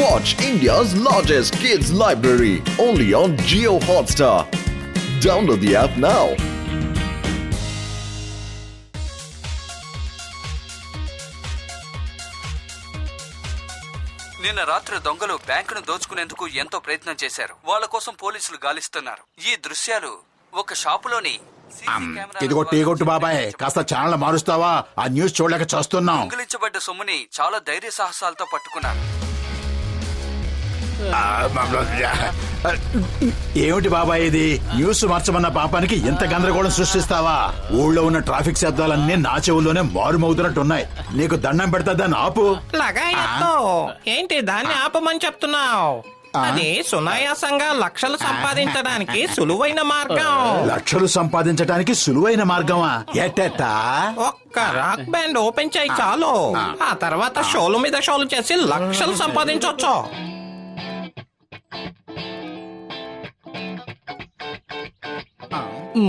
Watch India's largest kids library only on Jio Hotstar. Download the app now. నిన్న రాత్రి దొంగలు బ్యాంకును దోచుకునేందుకు ఎంతో ప్రయత్నం చేశారు. వాళ్ళ కోసం పోలీసులు గాలిస్తున్నారు. ఈ దృశ్యాలు ఒక షాపులోని ఇదిగో టీ కొట్టు బాబాయ్, కాస్త ఛానల్ మారుస్తావా? ఆ న్యూస్ చూడలేక చూస్తున్నాం. దొంగిలించబడ్డ సొమ్ముని చాలా ధైర్య సాహసాలతో పట్టుకున్నారు. ఏమిటి బాబాయ్ ఇది? న్యూస్ మార్చమన్న పాపానికి ఇంత గందరగోళం సృష్టిస్తావా? ఊళ్ళో ఉన్న ట్రాఫిక్ శబ్దాలన్నీ నా చెవుల్లోనే మారుమవుతున్నట్టున్నాయి. నీకు దండం పెడతా, దాన్ని ఆపు. ఏంటి దాన్ని ఆపమని చెప్తున్నావు? అది సునాయాసంగా లక్షలు సంపాదించడానికి సులువైన మార్గం. లక్షలు సంపాదించడానికి సులువైన మార్గమా? ఎట్టెట్టా? ఒక్క రాక్ బ్యాండ్ ఓపెన్ చేయి చాలు. ఆ తర్వాత షోలు మీద షోలు చేసి లక్షలు సంపాదించవచ్చు.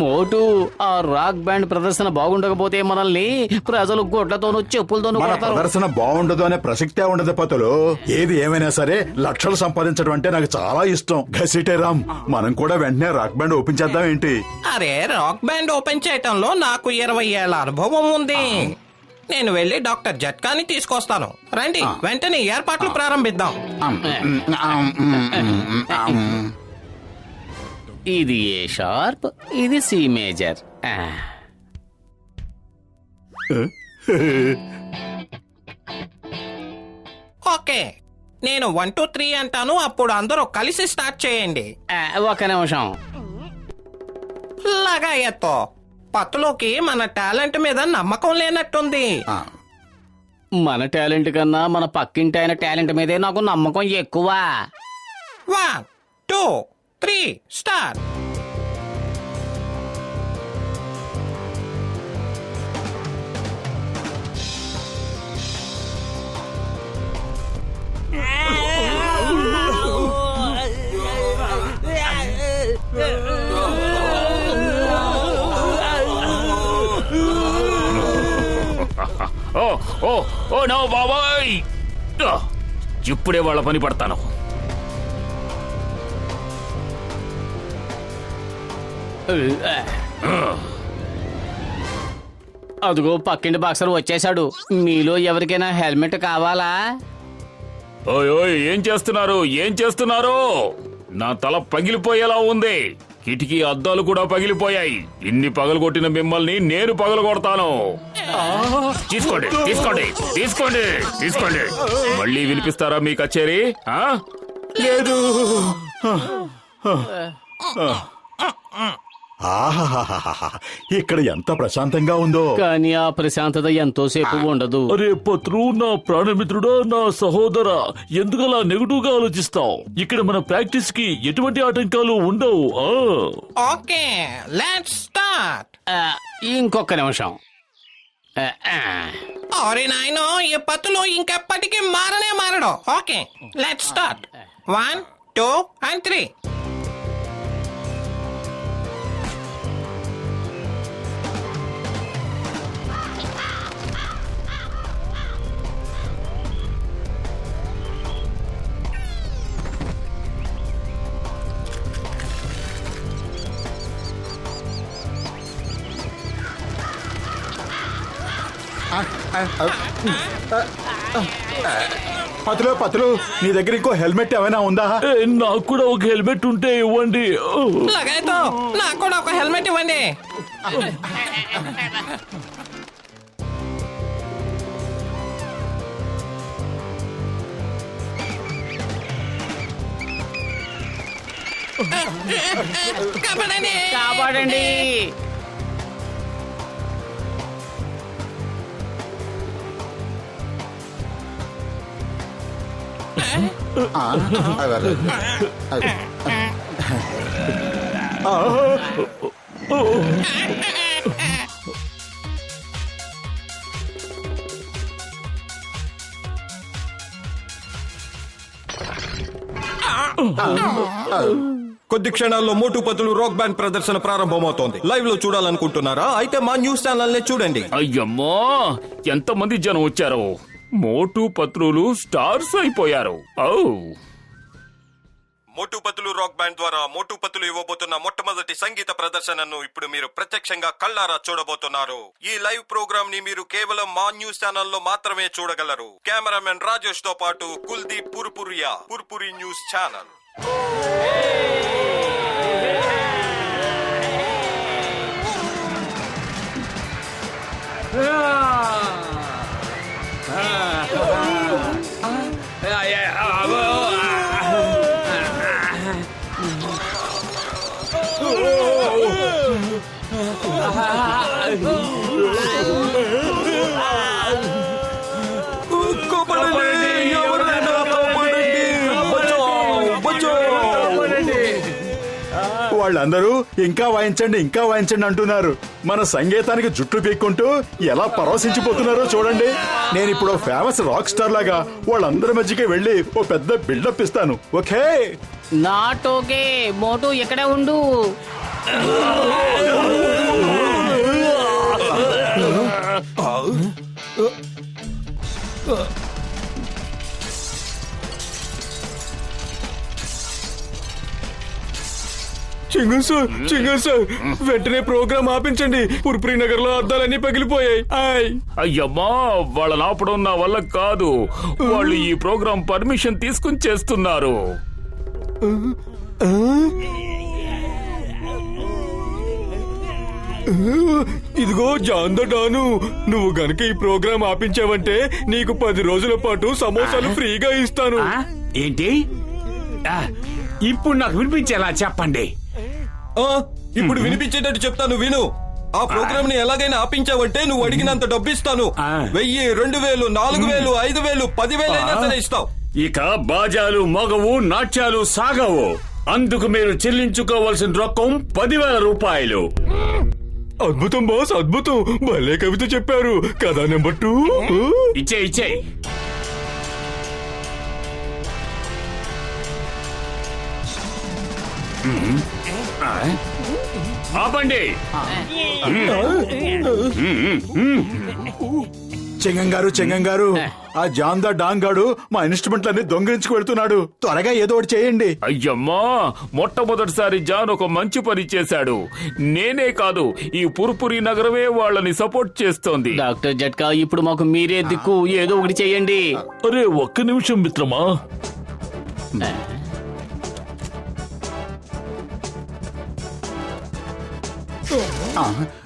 మోటు, ఆ రాక్ బ్యాండ్ ప్రదర్శన బాగుండకపోతే మనల్ని ప్రజలు గొడ్లతోనూ చెప్పులతోనూ మన కొడతారు. ప్రదర్శన బాగుండదు అనే ప్రసక్తే ఉండదు పతులు. ఏది ఏమైనా సరే లక్షలు సంపాదించడం అంటే నాకు చాలా ఇష్టం. ఘసిటే రామ్, మనం కూడా వెంటనే రాక్ బ్యాండ్ ఓపెన్ చేద్దాం ఏంటి? అరే, రాక్ బ్యాండ్ ఓపెన్ చేయటంలో నాకు 20 ఏళ్ల అనుభవం ఉంది. నేను వెళ్లి డాక్టర్ జట్కాని తీసుకొస్తాను. రండి, వెంటనే ఏర్పాట్లు ప్రారంభిద్దాం. ఇది ఏ షార్ప్, ఇది సి మేజర్. ఓకే, నేను 1 2 3 అంటాను, అప్పుడు అందరూ కలిసి స్టార్ట్ చేయండి. ఒక నిమిషం. లగాయత్తో పత్తులోకి మన టాలెంట్ మీద నమ్మకం లేనట్టుంది. మన టాలెంట్ కన్నా మన పక్కింటి ఆయన టాలెంట్ మీదే నాకు నమ్మకం ఎక్కువ. 1 2 3 స్టార్ట్. ఓ నో బాబాయ్, ఇప్పుడే వాళ్ళ పని పడతాను. అదిగో పక్కింటి బాక్సర్ వచ్చేసాడు. మీలో ఎవరికైనా హెల్మెట్ కావాలా? ఓయ్ ఓయ్, ఏం చేస్తున్నారు? నా తల పగిలిపోయేలా ఉంది. కిటికీ అద్దాలు కూడా పగిలిపోయాయి. ఇన్ని పగలగొట్టిన మిమ్మల్ని నేను పగలగొడతాను. తీసుకోండి. మళ్ళీ వినిపిస్తారా మీ కచేరీ? లేదు. ఇక్కడ ఎంత ప్రశాంతంగా ఉందో. కానీ ఆ ప్రశాంతత ఎంతోసేపు ఉండదు. అరే పత్రు, నా ప్రాణమిత్రుడా, నా సహోదరా, ఎందుకలా నెగటివ్ గా ఆలోచిస్తావు? ఇక్కడ మన ప్రాక్టీస్ కి ఎటువంటి ఆటంకాలు ఉండవు. Okay, let's start. ఇంకొక నిమిషం. ఓరి నాయనో, ఈ పత్తులు ఇంకెప్పటికీ మారడు. Okay, let's start. 1 2 and 3. పతులు, నీ దగ్గర ఇంకో హెల్మెట్ ఏమైనా ఉందా? నాకు కూడా ఒక హెల్మెట్ ఉంటే ఇవ్వండి. లగాయతో నాకు కూడా ఒక హెల్మెట్ ఇవ్వండి. కాపాడండి. కొద్ది క్షణాల్లో మోటు పతులు రాక్ బ్యాండ్ ప్రదర్శన ప్రారంభమవుతోంది. లైవ్ లో చూడాలనుకుంటున్నారా? అయితే మా న్యూస్ ఛానల్ నే చూడండి. అయ్యమ్మో, ఎంతమంది జనం వచ్చారు! మోటు పత్రులు స్టార్స్ అయిపోయారు. ఔ మోటు పతులు రాక్ బ్యాండ్ ద్వారా మోటు పతులు ఇవ్వబోతున్న మొట్టమొదటి సంగీత ప్రదర్శనను ఇప్పుడు మీరు ప్రత్యక్షంగా కళ్ళారా చూడబోతున్నారు. ఈ లైవ్ ప్రోగ్రామ్ ని మీరు కేవలం మా న్యూస్ ఛానల్ లో మాత్రమే చూడగలరు. కెమెరామెన్ రాజేష్ తో పాటు కుల్దీప్ పుర్పురి న్యూస్ ఛానల్. వాళ్ళందరూ ఇంకా వాయించండి ఇంకా వాయించండి అంటున్నారు. మన సంగీతానికి జుట్టు పీక్కుంటూ ఎలా పరవశించిపోతున్నారో చూడండి. నేను ఇప్పుడు ఫేమస్ రాక్ స్టార్ లాగా వాళ్ళందరి మధ్యకి వెళ్ళి ఓ పెద్ద బిల్డప్ ఇస్తాను. ఓకే? Not okay. మోటు ఇక్కడే ఉండు. చింగన్ సార్ వెంటనే ప్రోగ్రామ్ ఆపించండి. పుర్పురి నగర్ లో అద్దాలన్నీ పగిలిపోయాయి. అయ్యమ్మా, వాళ్ళని ఆపడం నా వల్ల కాదు. వాళ్ళు ఈ ప్రోగ్రాం పర్మిషన్ తీసుకుని చేస్తున్నారు. ఇదిగో జాందడాను, నువ్వు గనక ఈ ప్రోగ్రామ్ ఆపించావంటే నీకు 10 రోజుల పాటు సమోసాలు ఫ్రీగా ఇస్తాను. ఏంటి? ఇప్పుడు నాకు వినిపించేలా చెప్పండి. ఇప్పుడు వినిపించేటట్టు చెప్తాను, విను. ఆ ప్రోగ్రామ్ ని ఎలాగైనా ఆపించావంటే నువ్వు అడిగినంత డబ్బు ఇస్తాను. 1000, 2000, 4000, 5000, 10,000 అయినా సరే ఇస్తావు. ఇక బాజాలు మగవు, నాట్యాలు సాగవు. అందుకు మీరు చెల్లించుకోవాల్సిన రొక్కం 10,000 రూపాయలు. అద్భుతం బాస్, అద్భుతం. భలే కవిత చెప్పారు కదా. నెంబర్ 2 ఇచ్చే ఆపండి. చెంగంగారు ఆ జాందా డాంగాడు మా ఇన్స్ట్రుమెంట్లన్నీ దొంగిలించుకు వెళ్తున్నాడు. త్వరగా ఏదో ఒకటి చేయండి. అయ్యమ్మా, మొట్టమొదటిసారి జాన్ ఒక మంచి పని చేశాడు. నేనే కాదు, ఈ పుర్పురి నగరమే వాళ్ళని సపోర్ట్ చేస్తోంది. డాక్టర్ జట్కా, ఇప్పుడు మాకు మీరే దిక్కు. ఏదో ఒకటి చెయ్యండి. అరే ఒక్క నిమిషం మిత్రమా.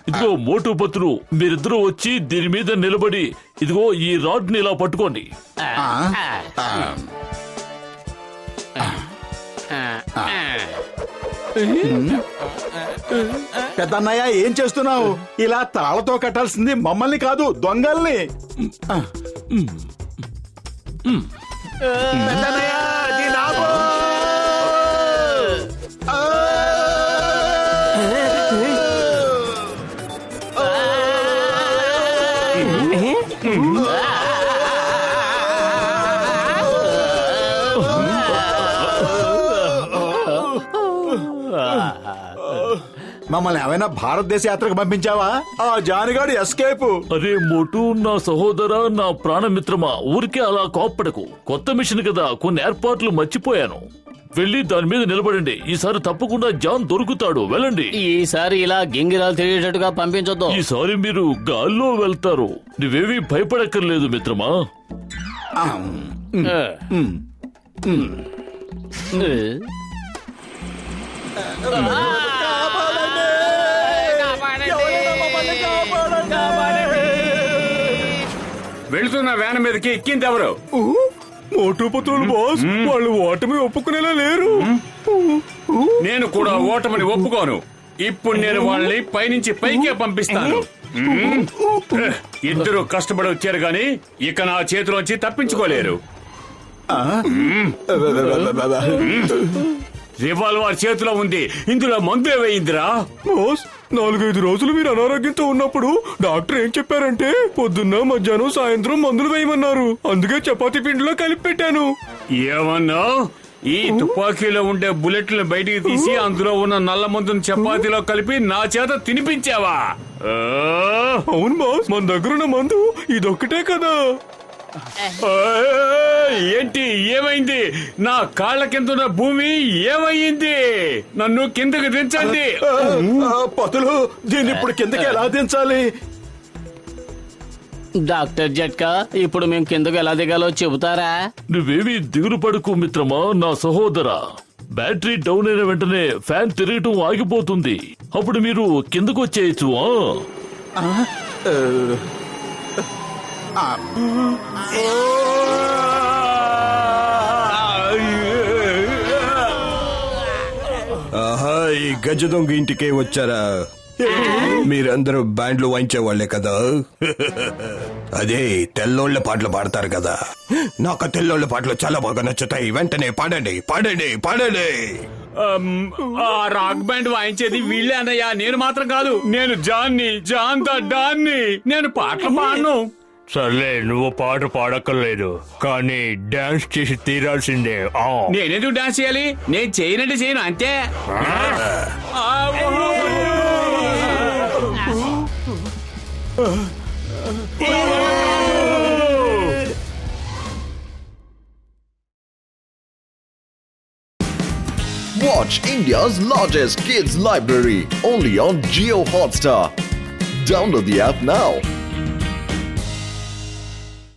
ఇదిగో మోటు పత్రులు, మీరిద్దరూ వచ్చి దీని మీద నిలబడి ఇదిగో ఈ రాడ్ ని ఇలా పట్టుకోండి. పెద్దన్నయ్య, ఏం చేస్తున్నావు? ఇలా తాళతో కట్టాల్సింది మమ్మల్ని కాదు, దొంగల్ని. పెద్దన్నయ్య, దీన్ని ఆపు. మమ్మల్ని ఏమైనా భారతదేశ యాత్రకు పంపించావా? ఆ జానిగాడు ఎస్కేప్. అరే మోటు, నా సహోదర, నా ప్రాణమిత్రమా, ఊరికే అలా కోప్పడకు. కొత్త మిషన్ కదా, కొన్ని ఏర్పాట్లు మర్చిపోయాను. వెళ్ళి దాని మీద నిలబడండి. ఈసారి తప్పకుండా జాన్ దొరుకుతాడు. వెళ్ళండి. ఈసారి ఇలా గింగిరాలు తెలియటట్టుగా పంపించొద్దు. ఈసారి మీరు గాల్లో వెళ్తారు. నువ్వేమీ భయపడక్కర్లేదు మిత్రమా. వెళుతున్న వ్యాన్ మీదకి ఎక్కింది ఎవరు? మోటు పత్రులు బాస్, వాళ్ళు ఓటమి ఒప్పుకునేలా లేరు. నేను కూడా ఓటమిని ఒప్పుకోను. ఇప్పుడు నేను వాళ్ళని పైనుంచి పైకే పంపిస్తాను. ఇద్దరు కష్టపడి వచ్చారు గాని ఇక నా చేతిలోంచి తప్పించుకోలేరు. రివాల్వర్ చేతిలో ఉంది. ఇందులో మందు ఏమైందిరా? బాస్, 4-5 రోజులు మీరు అనారోగ్యంతో ఉన్నప్పుడు డాక్టర్ ఏం చెప్పారంటే పొద్దున్న, మధ్యాహ్నం, సాయంత్రం మందులు వేయమన్నారు. అందుకే చపాతీ పిండిలో కలిపి పెట్టాను. ఏమన్నా? ఈ తుపాకీలో ఉండే బుల్లెట్లను బయటికి తీసి అందులో ఉన్న నల్ల మందును చపాతీలో కలిపి నా చేత తినిపించావా? అవును బాస్, మన దగ్గరున్న మందు ఇదొక్కటే కదా. ఏంటి ఏమైంది? నా కాళ్ళ కింద ఉన్న భూమి ఏమైంది? నన్ను కిందకి దించండి. పతులు దీన్ని ఇప్పుడు కిందకి ఎలా దించాలి? డాక్టర్ జట్కా, ఇప్పుడు మేము కిందకు ఎలా దిగాలో చెబుతారా? నువ్వేమీ దిగులు పడుకో మిత్రమా, నా సహోదరా. బ్యాటరీ డౌన్ అయిన వెంటనే ఫ్యాన్ తిరగటం ఆగిపోతుంది. అప్పుడు మీరు కిందకు వచ్చేయచ్చు. ఆహా, ఈ గజ దొంగ ఇంటికే వచ్చారా? మీరందరూ బ్యాండ్లు వాయించే వాళ్లే కదా? అదే తెల్లోళ్ళ పాటలు పాడతారు కదా. నాకు తెల్లోళ్ళ పాటలు చాలా బాగా నచ్చుతాయి. వెంటనే పాడండి పాడండి పాడండి. ఆ రాక్ బ్యాండ్ వాయించేది వీళ్ళే అన్నయ్య, నేను మాత్రం కాదు. నేను జాన్ ద డాన్ని. నేను పాటలు పాడను. సర్లే, నువ్వు పాట పాడక్కర్లేదు, కానీ డాన్స్ చేసి తీరాల్సిందే. నేనెందుకు డాన్స్ చేయాలి? నేను చేయనంటే చేయను అంతే. Watch India's largest kids library only on Geo Hotstar. Download the app now.